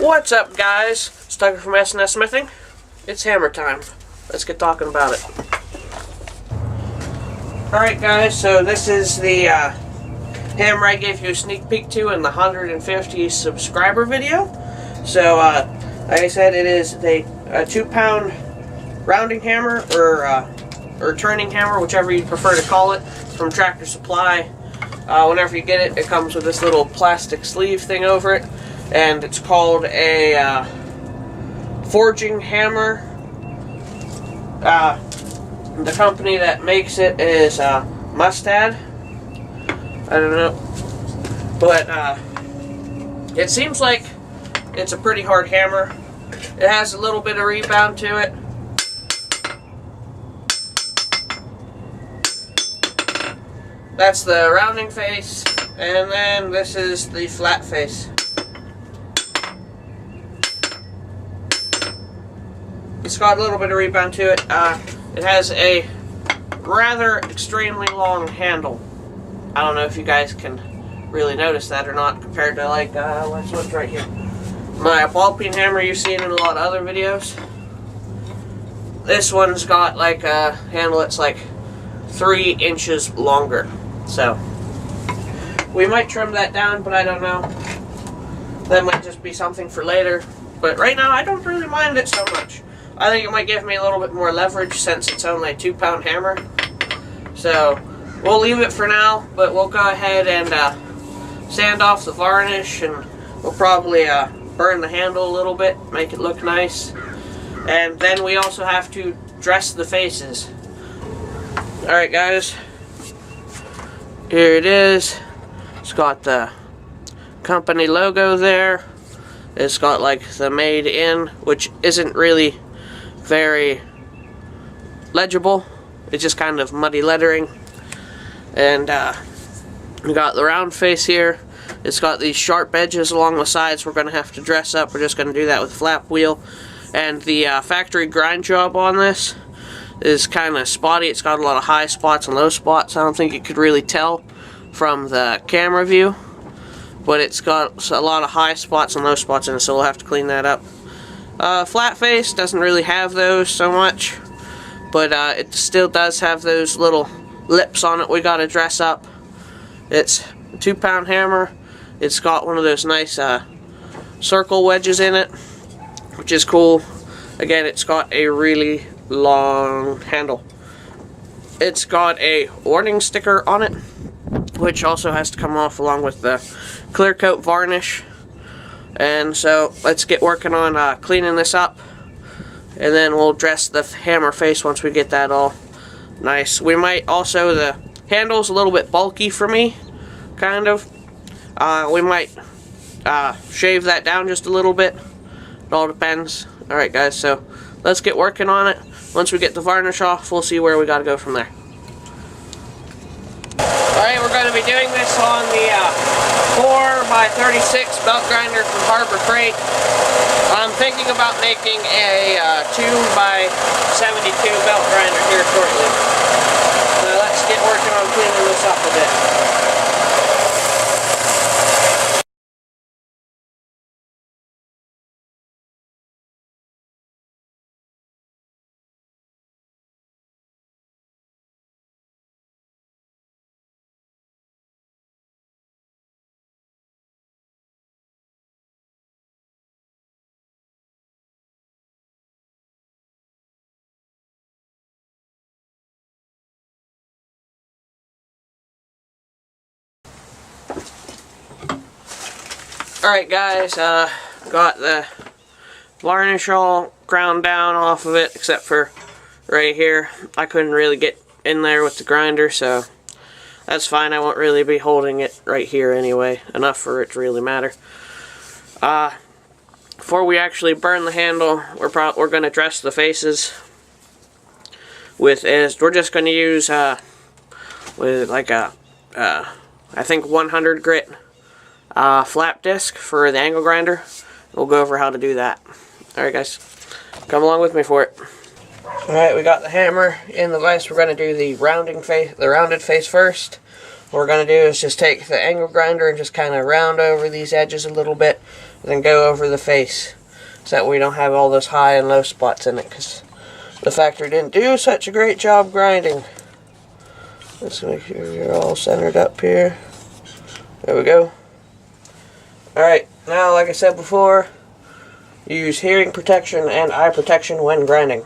What's up, guys? It's Tucker from S&S Smithing. It's hammer time. Let's get talking about it. Alright, guys, so this is the hammer I gave you a sneak peek to in the 150 subscriber video. So, like I said, it is a 2-pound rounding hammer or turning hammer, whichever you prefer to call it, from Tractor Supply. Whenever you get it, it comes with this little plastic sleeve thing over it, and it's called a forging hammer. The company that makes it is Mustad. I don't know, but it seems like it's a pretty hard hammer. It has a little bit of rebound to it. That's the rounding face, and then this is the flat face. It's got a little bit of rebound to it. It has a rather extremely long handle. I don't know if you guys can really notice that or not compared to, like, let's look right here. My ball peen hammer you've seen in a lot of other videos. This one's got like a handle that's like 3 inches longer. So, we might trim that down, but I don't know. That might just be something for later. But right now, I don't really mind it so much. I think it might give me a little bit more leverage since it's only a 2-pound hammer. So, we'll leave it for now, but we'll go ahead and sand off the varnish, and we'll probably burn the handle a little bit, make it look nice. And then we also have to dress the faces. Alright, guys. Here it is. It's got the company logo there. It's got like the made in, which isn't really very legible. It's just kind of muddy lettering. And we got the round face here. It's got these sharp edges along the sides we're going to have to dress up. We're just going to do that with a flap wheel. And the factory grind job on this is kind of spotty. It's got a lot of high spots and low spots. I don't think you could really tell from the camera view, but it's got a lot of high spots and low spots in it, so we'll have to clean that up. Flat face doesn't really have those so much, but it still does have those little lips on it we got to dress up. It's a 2-pound hammer. It's got one of those nice circle wedges in it, which is cool. Again, it's got a really long handle. It's got a warning sticker on it, which also has to come off along with the clear coat varnish. And so let's get working on cleaning this up, and then we'll dress the hammer face once we get that all nice. We might also, the handle's a little bit bulky for me, kind of. We might shave that down just a little bit. It all depends. Alright, guys, so let's get working on it. Once we get the varnish off, we'll see where we gotta go from there. Alright, we're going to be doing this on the 4x36 belt grinder from Harbor Freight. I'm thinking about making a 2x72 belt grinder here shortly. So let's get working on cleaning this up a bit. Alright, guys, got the varnish all ground down off of it, except for right here. I couldn't really get in there with the grinder, so that's fine. I won't really be holding it right here anyway, enough for it to really matter. Before we actually burn the handle, we're going to dress the faces with, we're just going to use with like a I think 100 grit flap disc for the angle grinder. We'll go over how to do that. Alright, guys, come along with me for it. Alright, we got the hammer in the vise. We're going to do the rounded face first. what we're going to do is just take the angle grinder and just kind of round over these edges a little bit, and then go over the face, so that we don't have all those high and low spots in it, because the factory didn't do such a great job grinding. Let's make sure you're all centered up here. There we go. Alright, now like I said before, use hearing protection and eye protection when grinding.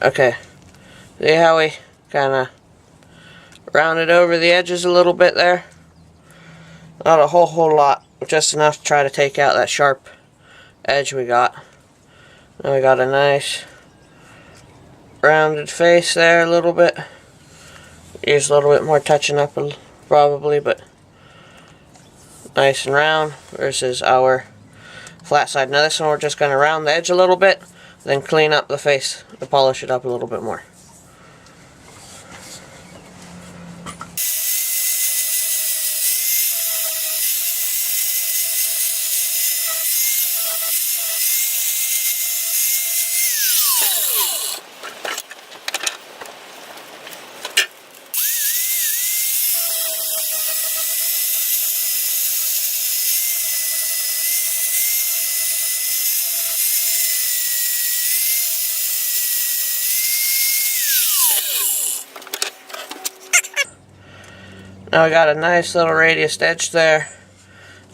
Okay, see how we kind of rounded over the edges a little bit there? Not a whole lot, just enough to try to take out that sharp edge we got. Now we got a nice rounded face there a little bit. Use a little bit more touching up probably, but nice and round versus our flat side. Now this one we're just going to round the edge a little bit, then clean up the face to polish it up a little bit more. Now we got a nice little radius edge there.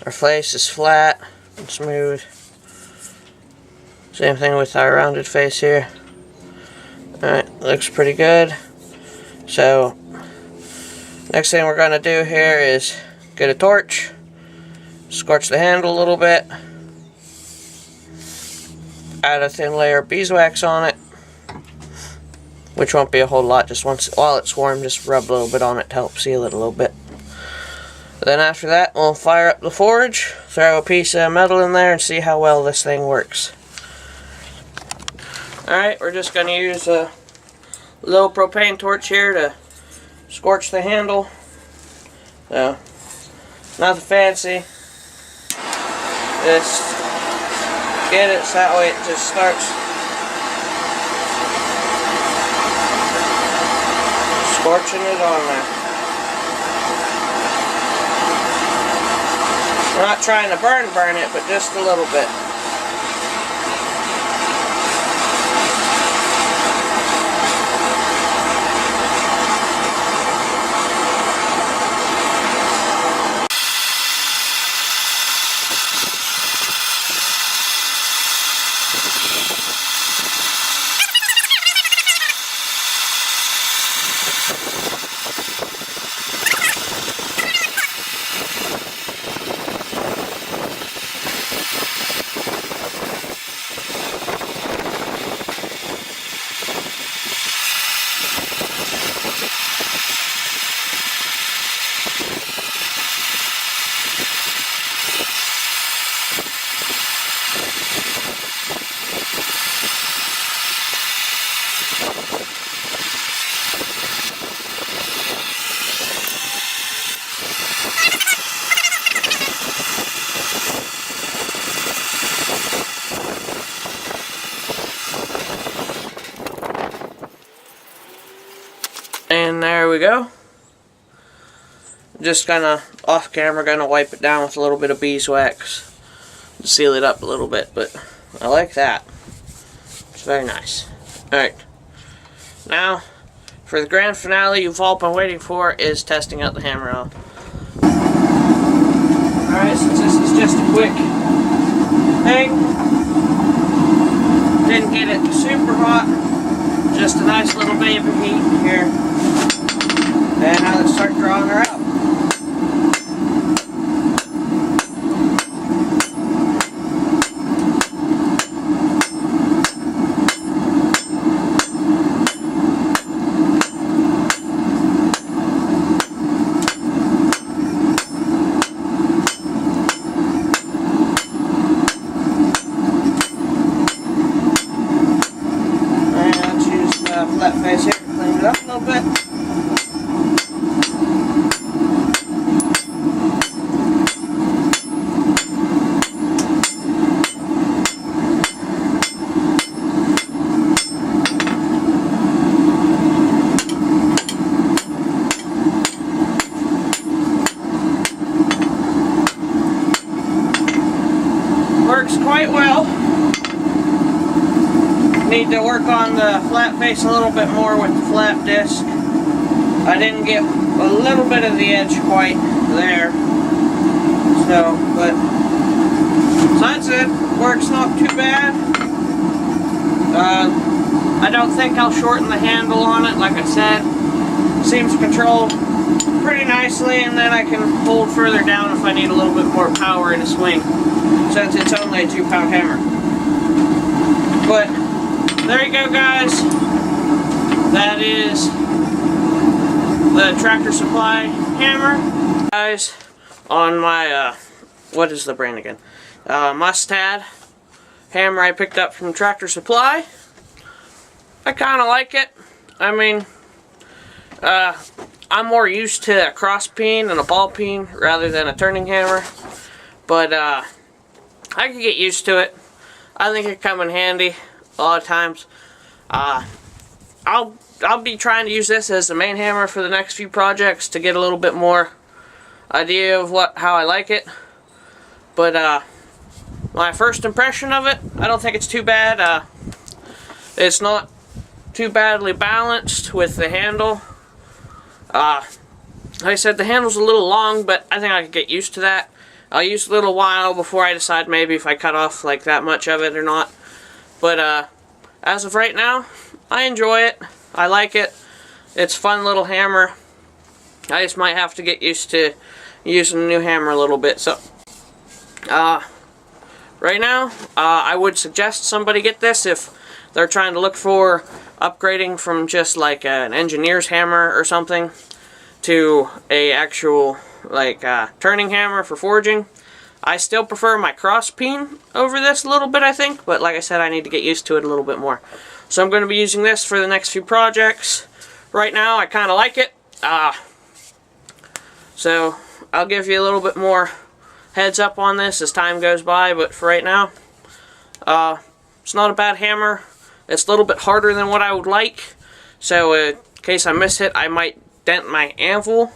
Our face is flat and smooth. Same thing with our rounded face here. Alright, looks pretty good. So, next thing we're going to do here is get a torch, scorch the handle a little bit, add a thin layer of beeswax on it, which won't be a whole lot, just once while it's warm, just rub a little bit on it to help seal it a little bit. Then after that, we'll fire up the forge, throw a piece of metal in there, and see how well this thing works. Alright, we're just going to use a little propane torch here to scorch the handle. So, nothing fancy. Just get it so that way it just starts scorching it on there. We're not trying to burn it, but just a little bit. there we go. Just kind of off camera, gonna wipe it down with a little bit of beeswax to seal it up a little bit, but I like that. It's very nice. Alright, now for the grand finale you've all been waiting for is testing out the hammer on. Alright, since this is just a quick thing, didn't get it super hot, just a nice little baby heat here. And now let's start drawing her out. Flat face here to clean it up a little bit. Works quite well. Need to work on the flat face a little bit more with the flat disc. I didn't get a little bit of the edge quite there. So, but besides it, works not too bad. I don't think I'll shorten the handle on it, like I said. Seems controlled pretty nicely, and then I can hold further down if I need a little bit more power in a swing, since it's only a 2-pound hammer. But there you go, guys. That is the Tractor Supply hammer. Guys, on my, what is the brand again? Mustad hammer I picked up from Tractor Supply. I kind of like it. I mean, I'm more used to a cross peen and a ball peen rather than a turning hammer. But, I could get used to it. I think it come in handy a lot of times. I'll be trying to use this as the main hammer for the next few projects to get a little bit more idea of how I like it. But my first impression of it, I don't think it's too bad. It's not too badly balanced with the handle. Like I said, the handle's a little long, but I think I could get used to that. I'll use a little while before I decide maybe if I cut off like that much of it or not. But as of right now, I enjoy it. I like it. It's a fun little hammer. I just might have to get used to using the new hammer a little bit. So, right now, I would suggest somebody get this if they're trying to look for upgrading from just like an engineer's hammer or something to a actual like turning hammer for forging. I still prefer my cross peen over this a little bit, I think, but like I said, I need to get used to it a little bit more. So I'm going to be using this for the next few projects. Right now, I kind of like it. So I'll give you a little bit more heads up on this as time goes by, but for right now, it's not a bad hammer. It's a little bit harder than what I would like, so in case I miss it, I might dent my anvil,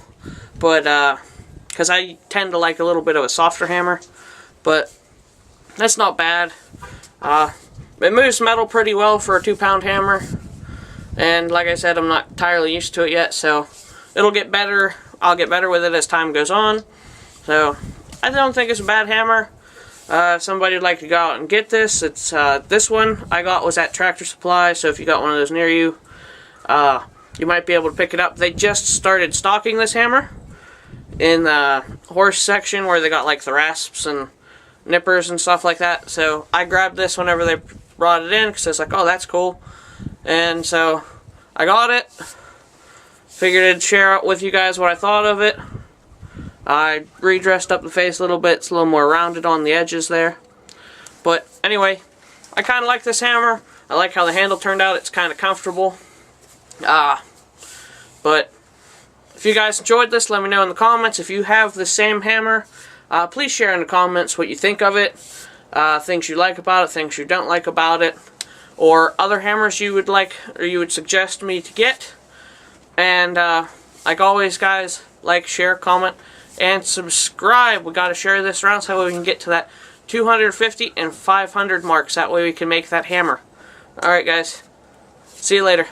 but because I tend to like a little bit of a softer hammer, but that's not bad. It moves metal pretty well for a 2-pound hammer, and like I said, I'm not entirely used to it yet, so it'll get better. I'll get better with it as time goes on. So I don't think it's a bad hammer. If somebody would like to go out and get this, it's this one I got was at Tractor Supply, so if you got one of those near you, you might be able to pick it up. They just started stocking this hammer in the horse section where they got like the rasps and nippers and stuff like that. So I grabbed this whenever they brought it in because I was like, oh, that's cool. And so I got it. Figured I'd share out with you guys what I thought of it. I redressed up the face a little bit. It's a little more rounded on the edges there. But anyway, I kind of like this hammer. I like how the handle turned out. It's kind of comfortable. But if you guys enjoyed this, let me know in the comments. If you have the same hammer, please share in the comments what you think of it. Things you like about it, things you don't like about it. Or other hammers you would like or you would suggest me to get. And like always, guys, like, share, comment, and subscribe. We got to share this around so we can get to that 250 and 500 marks. That way we can make that hammer. Alright, guys. See you later.